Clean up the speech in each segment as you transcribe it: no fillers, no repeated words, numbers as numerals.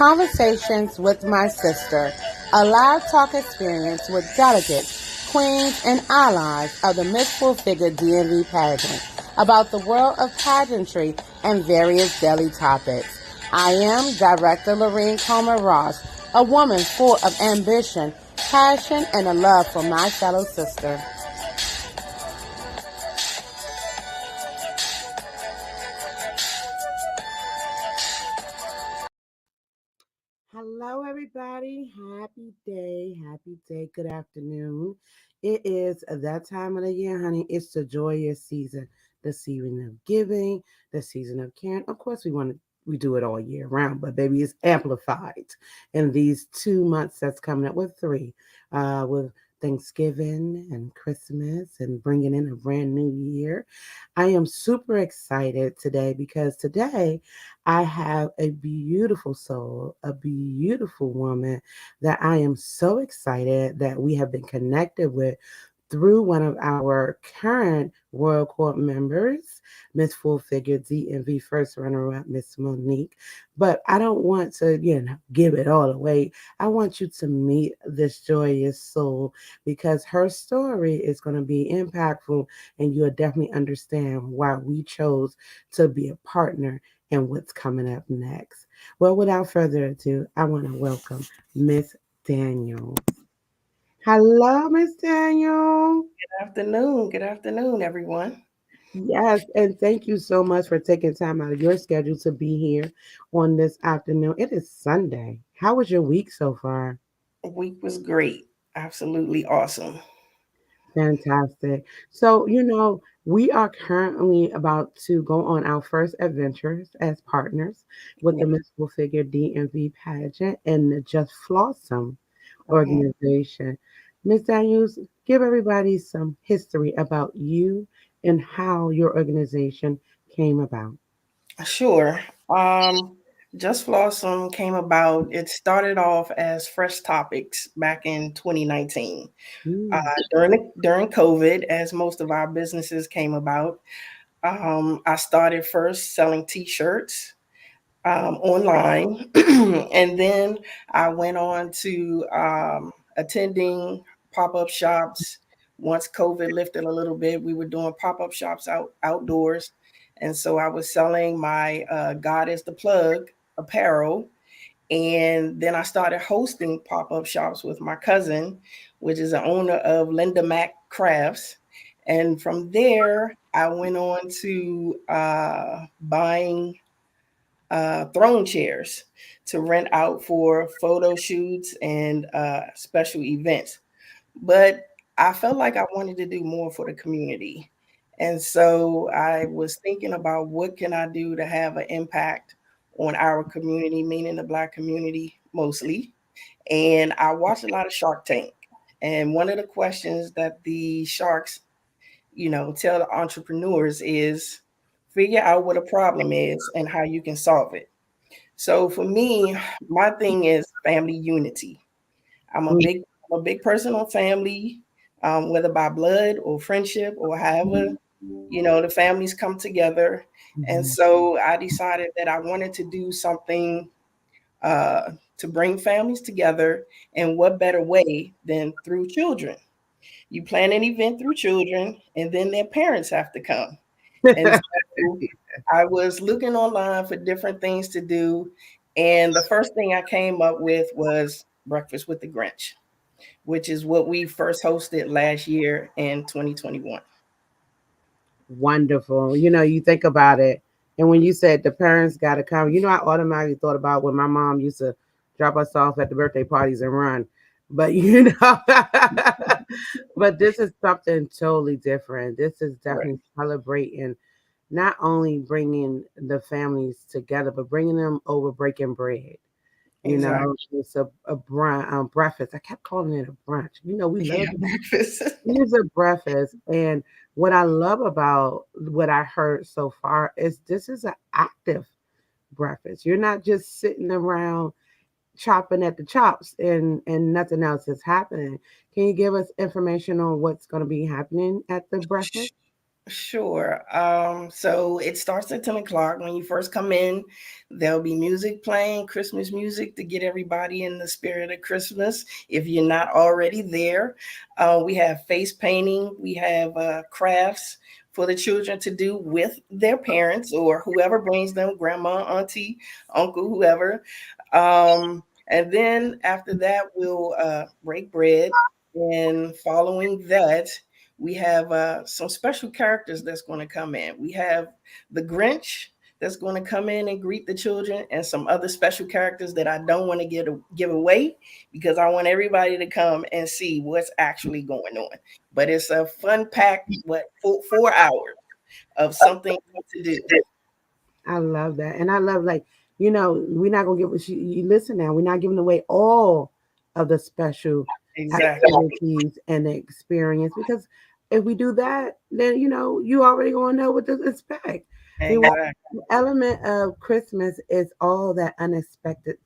Conversations with My Sister, a live talk experience with delegates, queens, and allies of the Miss Full Figure DMV pageant about the world of pageantry and various daily topics. I am Director Lorraine Comer Ross, a woman full of ambition, passion, and a love for my fellow sister. Hello, everybody. Happy day. Happy day. Good afternoon. It is that time of the year, honey. It's the joyous season, the season of giving, the season of caring. Of course, we do it all year round, but baby, it's amplified in these 2 months that's coming up with three, with Thanksgiving and Christmas and bringing in a brand new year. I am super excited today because today I have a beautiful soul, a beautiful woman that I am so excited that we have been connected with through one of our current Royal Court members, Miss Full Figure DMV first runner-up, Miss Monique. But I don't want to, give it all away. I want you to meet this joyous soul because her story is going to be impactful and you'll definitely understand why we chose to be a partner and what's coming up next. Well, without further ado, I want to welcome Miss Daniel. Hello, Miss Daniel. Good afternoon, everyone. Yes, and thank you so much for taking time out of your schedule to be here on this afternoon. It is Sunday. How was your week so far? Week was great. Absolutely awesome. Fantastic. So, we are currently about to go on our first adventures as partners with the Yeah. Mystical Figure DMV pageant and the Just Flawsome Mhm. organization. Ms. Daniels, give everybody some history about you and how your organization came about. Sure. Just Flawsome came about. It started off as Fresh Topics back in 2019. Uh, Mm, during COVID, as most of our businesses came about, I started first selling T-shirts online, and then I went on to attending pop-up shops. Once COVID lifted a little bit, we were doing pop-up shops outdoors, and so I was selling my God is the Plug apparel, and then I started hosting pop-up shops with my cousin, which is the owner of Linda Mac Crafts. And from there, I went on to buying throne chairs to rent out for photo shoots and special events. But I felt like I wanted to do more for the community. And so I was thinking about what can I do to have an impact on our community, meaning the Black community mostly. And I watched a lot of Shark Tank. And one of the questions that the sharks, tell the entrepreneurs is figure out what a problem is and how you can solve it. So for me, my thing is family unity. I'm a mm, big I'm a big person on family, whether by blood or friendship or however, the families come together. And mhm. so I decided that I wanted to do something uh, to bring families together. And what better way than through children? You plan an event through children, and then their parents have to come. And so I was looking online for different things to do. And the first thing I came up with was Breakfast with the Grinch, which is what we first hosted last year in 2021. Wonderful. You think about it, and when you said the parents got to come, I automatically thought about when my mom used to drop us off at the birthday parties and run. But but this is something totally different. This is Right. definitely celebrating not only bringing the families together, but bringing them over breaking bread. Exactly. It's a breakfast. I kept calling it a brunch. We Yeah, love breakfast. it is a breakfast. And what I love about what I heard so far is this is an active breakfast. You're not just sitting around chopping at the chops and nothing else is happening. Can you give us information on what's going to be happening at the breakfast? Sure. So it starts at 10 o'clock. When you first come in, there'll be music playing, Christmas music to get everybody in the spirit of Christmas. If you're not already there, we have face painting, we have crafts for the children to do with their parents or whoever brings them, grandma, auntie, uncle, whoever. And then after that, we'll break bread. And following that, we have some special characters that's going to come in. We have the Grinch that's going to come in and greet the children, and some other special characters that I don't want to give away because I want everybody to come and see what's actually going on. But it's a fun packed 4 hours of something to do. I love that. And I love, like, we're not gonna give you listen now, we're not giving away all of the special Exactly. activities and the experience, because if we do that, then you already gonna know what to expect. Exactly. The element of Christmas is all that unexpected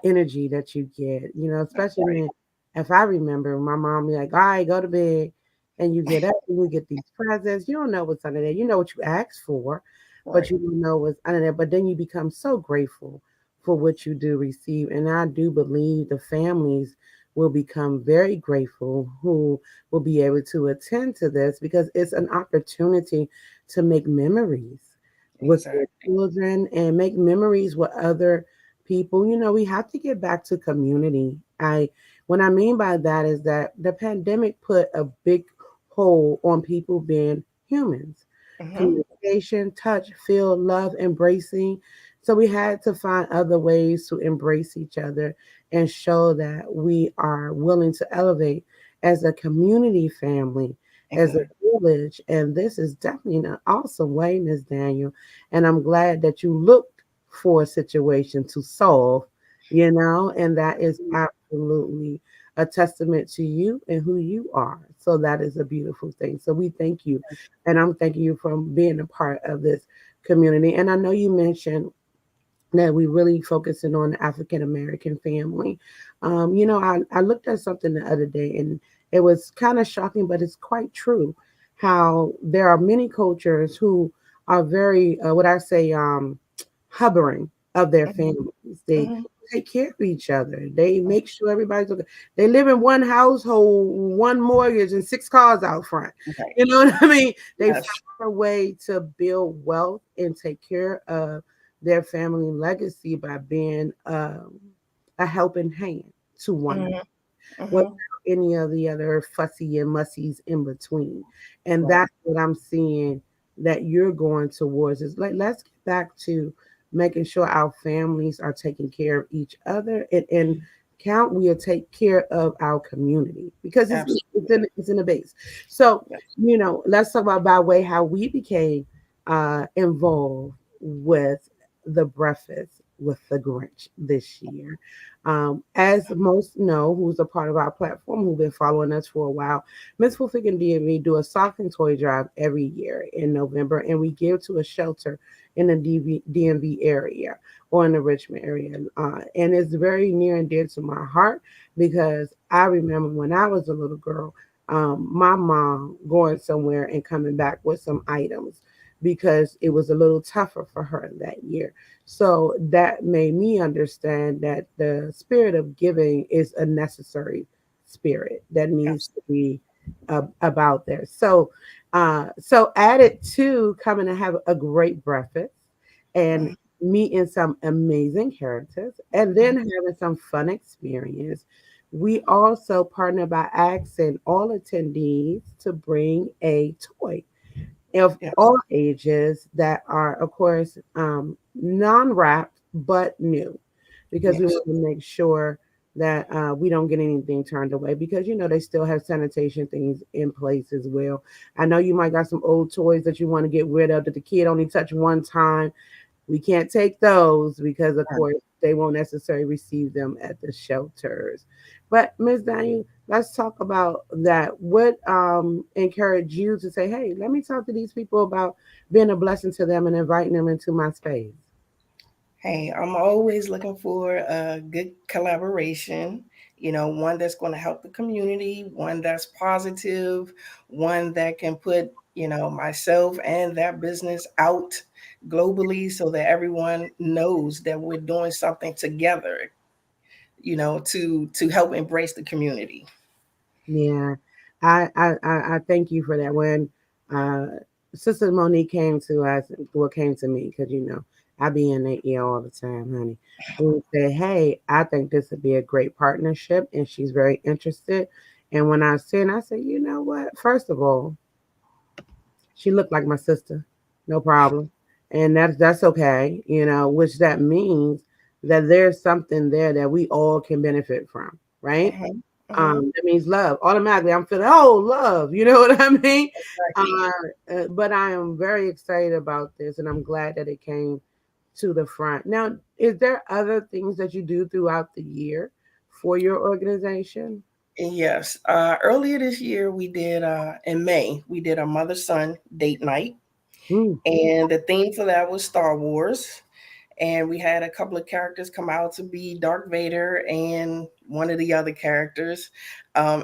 energy that you get, That's especially when, if I remember, my mom be like, all right, go to bed. And you get up and you get these presents. You don't know what's under there. You know what you asked for, but right. you don't know what's under there. But then you become so grateful for what you do receive. And I do believe the families will become very grateful who will be able to attend to this, because it's an opportunity to make memories with their Exactly. children and make memories with other people. We have to get back to community. What I mean by that is that the pandemic put a big hold on people being humans, Hmm. communication, touch, feel, love, embracing. So we had to find other ways to embrace each other and show that we are willing to elevate as a community family, as a Exactly. village. And this is definitely an awesome way, Miss Daniel. And I'm glad that you looked for a situation to solve, and that is absolutely a testament to you and who you are. So that is a beautiful thing. So we thank you. And I'm thanking you for being a part of this community. And I know you mentioned that we really focusing on the African American family. I looked at something the other day, and it was kind of shocking, but it's quite true. How there are many cultures who are very, what I say, hovering of their Hmm. families. They Hmm. take care of each other. They make sure everybody's okay. They live in one household, one mortgage, and six cars out front. Okay. You know what I mean? They Yes. find a way to build wealth and take care of their family legacy by being a helping hand to one another, Hmm. without Hmm. any of the other fussy and mussies in between. And Right. that's what I'm seeing that you're going towards, is like, let's get back to making sure our families are taking care of each other, and count we will take care of our community, because it's Absolutely. it's in the base. So, Yes. let's talk about by way how we became involved with the breakfast with the Grinch this year. As most know, who's a part of our platform, who've been following us for a while, Miss Fulfick and DMV do a soccer toy drive every year in November, and we give to a shelter in the DMV area or in the Richmond area. And it's very near and dear to my heart, because I remember when I was a little girl, my mom going somewhere and coming back with some items because it was a little tougher for her that year. So that made me understand that the spirit of giving is a necessary spirit that needs to Absolutely. be about there. So added to coming to have a great breakfast and Mhm. meeting some amazing characters, and then having some fun experience. We also partner by asking all attendees to bring a toy of Yes. all ages that are, of course, non wrapped but new, because we Yes. want to make sure that we don't get anything turned away, because they still have sanitation things in place as well. I know you might got some old toys that you want to get rid of that the kid only touched one time. We can't take those because, of Right. course, they won't necessarily receive them at the shelters. But Ms. Daniel, let's talk about that. What encouraged you to say, "Hey, let me talk to these people about being a blessing to them and inviting them into my space"? Hey, I'm always looking for a good collaboration, one that's going to help the community, one that's positive, one that can put myself and that business out globally so that everyone knows that we're doing something together, to help embrace the community. Yeah, I thank you for that. When uh, Sister Monique came to us, well, came to me because I be in the ear all the time, honey. And said, "Hey, I think this would be a great partnership," and she's very interested. And when I said, "You know what? First of all, she looked like my sister, no problem, and that's okay, which that means that there's something there that we all can benefit from, right?" Hmm. Hmm. That means love. Automatically, I'm feeling, oh, love. You know what I mean? Exactly. But I am very excited about this, and I'm glad that it came to the front. Now, is there other things that you do throughout the year for your organization? Yes. Earlier this year, in May, we did a mother son date night. Mm. And the theme for that was Star Wars. And we had a couple of characters come out to be Darth Vader and one of the other characters,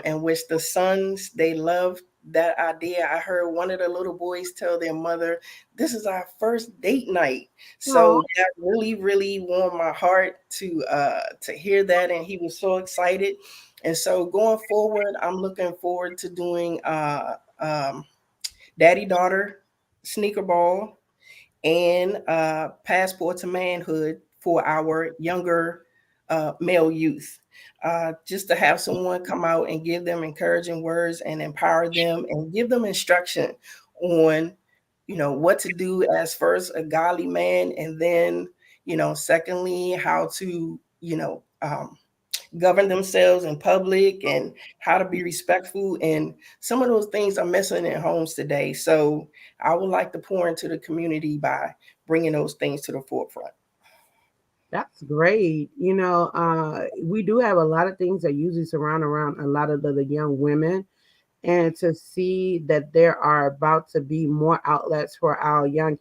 in which the sons, they loved that idea. I heard one of the little boys tell their mother, "This is our first date night." Oh, So that really, really warmed my heart to hear that, and he was so excited. And so going forward, I'm looking forward to doing daddy daughter sneaker ball and passport to manhood for our younger male youth. Just to have someone come out and give them encouraging words and empower them and give them instruction on, what to do as first a godly man, and then, secondly, how to, govern themselves in public and how to be respectful. And some of those things are missing in homes today. So I would like to pour into the community by bringing those things to the forefront. that's great. We do have a lot of things that usually surround around a lot of the young women, and to see that there are about to be more outlets for our young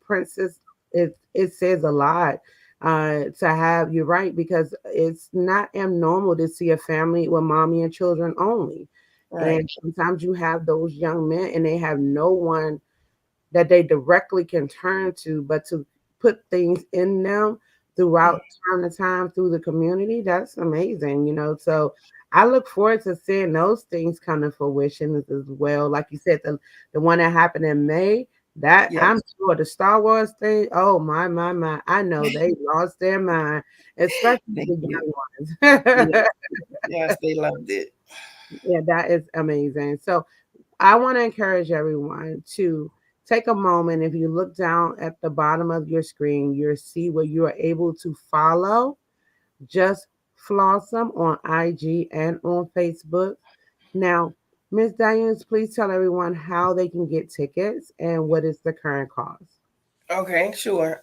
princess, it says a lot. To have, you're right, because it's not abnormal to see a family with mommy and children only, Right. and sometimes you have those young men and they have no one that they directly can turn to, but to put things in them Mm. throughout time to time through the community, that's amazing. So I look forward to seeing those things come to fruition as well. Like you said, the one that happened in May, that I'm Yes. sure the Star Wars thing, oh my, I know they lost their mind, especially Thank the you. young Yes, ones. yes, they loved it. Yeah, that is amazing. So I want to encourage everyone to take a moment. If you look down at the bottom of your screen, you'll see where you are able to follow Just Flawsome on IG and on Facebook. Now, Miss Diane, please tell everyone how they can get tickets and what is the current cost. Okay, sure.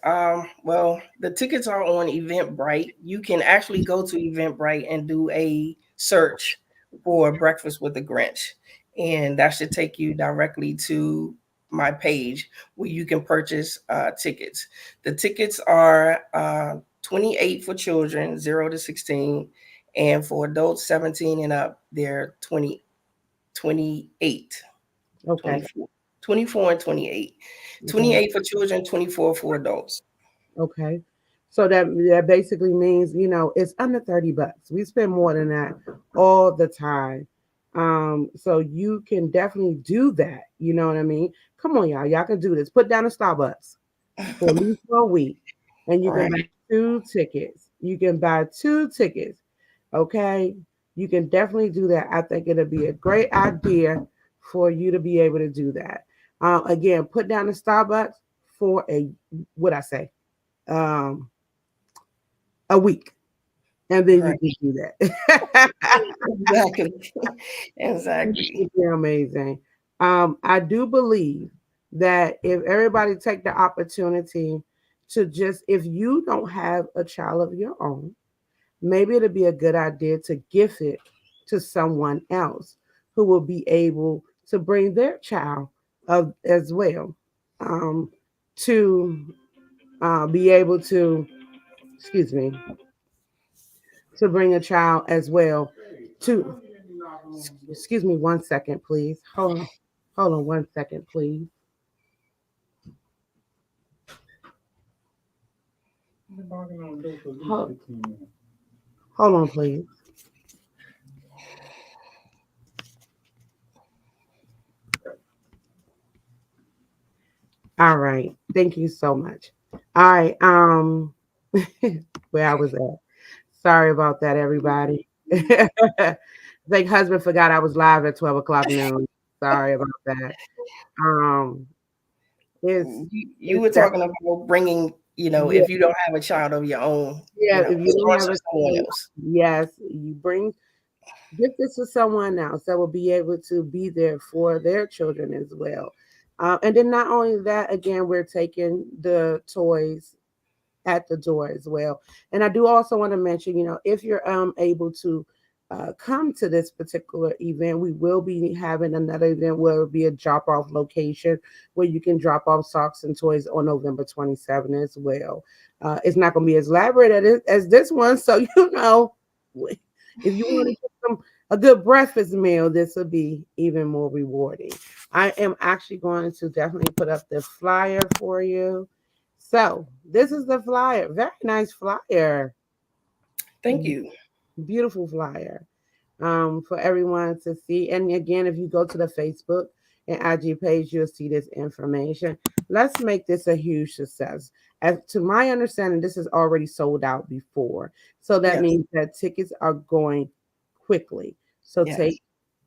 Well, the tickets are on Eventbrite. You can actually go to Eventbrite and do a search for Breakfast with the Grinch, and that should take you directly to my page where you can purchase tickets. The tickets are 28 for children 0 to 16, and for adults 17 and up, they're 28. Okay. 24, 24 and 28. Okay. 28 for children, 24 for adults. Okay. So that basically means, it's under $30. We spend more than that all the time. So you can definitely do that. You know what I mean? Come on, y'all. Y'all can do this. Put down a Starbucks for at least 1 week. And you can Right. buy two tickets. You can buy two tickets. Okay. You can definitely do that. I think it'll be a great idea for you to be able to do that. Again, put down the Starbucks for what I say, um, a week, and then you Right. can do that. Exactly. It Exactly. should be amazing. I do believe that if everybody take the opportunity to just, if you don't have a child of your own, maybe it'd be a good idea to gift it to someone else who will be able to bring their child of as well, um, to be able to, excuse me, to bring a child as well to, excuse me 1 second, please. Hold on. Hold on 1 second, please. Hold, hold on, please. All right. Thank you so much. All right. Where I was at. Sorry about that, everybody. Like husband forgot I was live at 12 o'clock noon. Sorry about that. Um, it's You it's were that talking about bringing, yeah, if you don't have a child of your own, yeah. If you don't have sponsor a someone else. yes, you bring give this to someone else that will be able to be there for their children as well. And then not only that, again, we're taking the toys at the door as well. And I do also want to mention, if you're able to come to this particular event, we will be having another event where it will be a drop off location where you can drop off socks and toys on November 27th as well. It's not going to be as elaborate as this one, so if you want to get a good breakfast meal, this will be even more rewarding. I am actually going to definitely put up the flyer for you. So this is the flyer. Very nice flyer. Thank you. Beautiful flyer for everyone to see. And again, if you go to the Facebook and IG page, you'll see this information. Let's make this a huge success. As to my understanding, this is already sold out before. So that Yes. means that tickets are going quickly. So take Yes.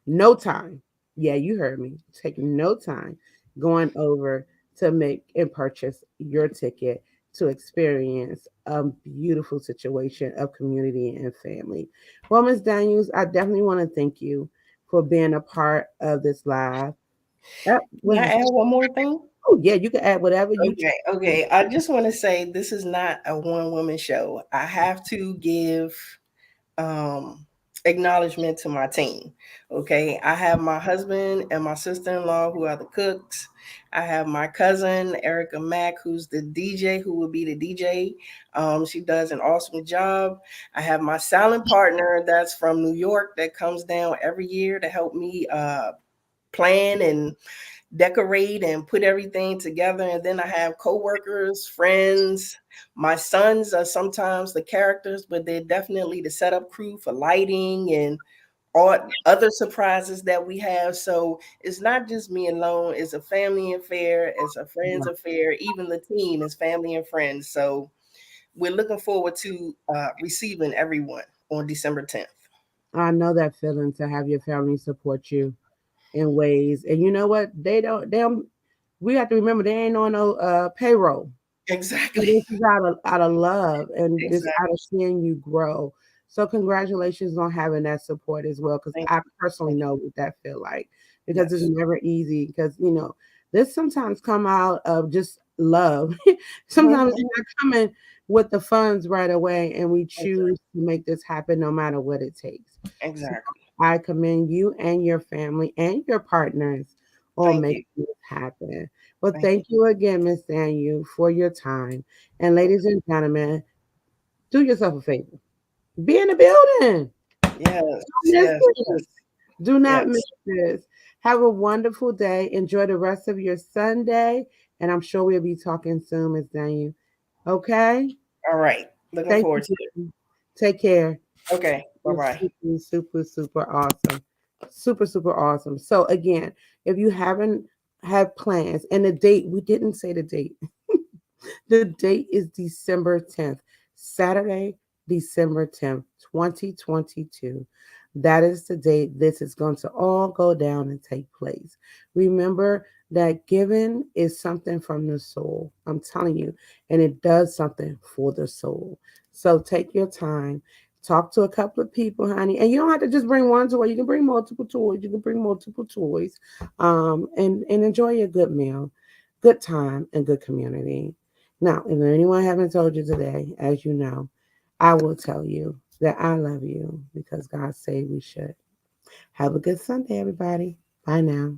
no time. Yeah, you heard me. Take no time going over to make and purchase your ticket to experience a beautiful situation of community and family. Well, Ms. Daniels, I definitely want to thank you for being a part of this live. Can I add one more thing? Oh, yeah, you can add whatever you Okay, choose. okay. I just want to say this is not a one woman show. I have to give um acknowledgement to my team. Okay. I have my husband and my sister-in-law who are the cooks. I have my cousin Erica Mack, who's the DJ, who will be the DJ. She does an awesome job. I have my silent partner that's from New York that comes down every year to help me plan and decorate and put everything together. And then I have coworkers, friends. My sons are sometimes the characters, but they're definitely the setup crew for lighting and all other surprises that we have. So it's not just me alone. It's a family affair. It's a friends affair. Even the team is family and friends. So we're looking forward to receiving everyone on December 10th. I know that feeling to have your family support you in ways. And you know what? They don't we have to remember they ain't on no payroll. So Exactly. this is out of love and this Exactly. out of seeing you grow. So congratulations on having that support as well, because Thank I you. personally Thank know you. what that feel like. Because it's Yes. never easy. Because this sometimes come out of just love. Sometimes Mhm. it's not coming with the funds right away, and we choose Exactly. to make this happen no matter what it takes. So Exactly. I commend you and your family and your partners on Thank making you. this happen. Well, Thank thank you. you again, Miss Daniel, for your time. And ladies and gentlemen, do yourself a favor. Be in the building. Yes. Don't miss Yes. this. Yes. Do not miss Yes. this. Have a wonderful day. Enjoy the rest of your Sunday. And I'm sure we'll be talking soon, Miss Daniel. Okay? All right. Looking Thank forward to it. you. Take care. Okay. Bye It's bye. super, super, super awesome. Super, super awesome. So again, if you haven't had plans and the date, we didn't say the date. The date is December 10th, Saturday, December 10th, 2022. That is the date this is going to all go down and take place. Remember that giving is something from the soul. I'm telling you, and it does something for the soul. So take your time. Talk to a couple of people, honey, and you don't have to just bring one toy. You can bring multiple toys. You can bring multiple toys, and enjoy a good meal, good time, and good community. Now, if anyone haven't told you today, as you know, I will tell you that I love you because God said we should. Have a good Sunday, everybody. Bye now.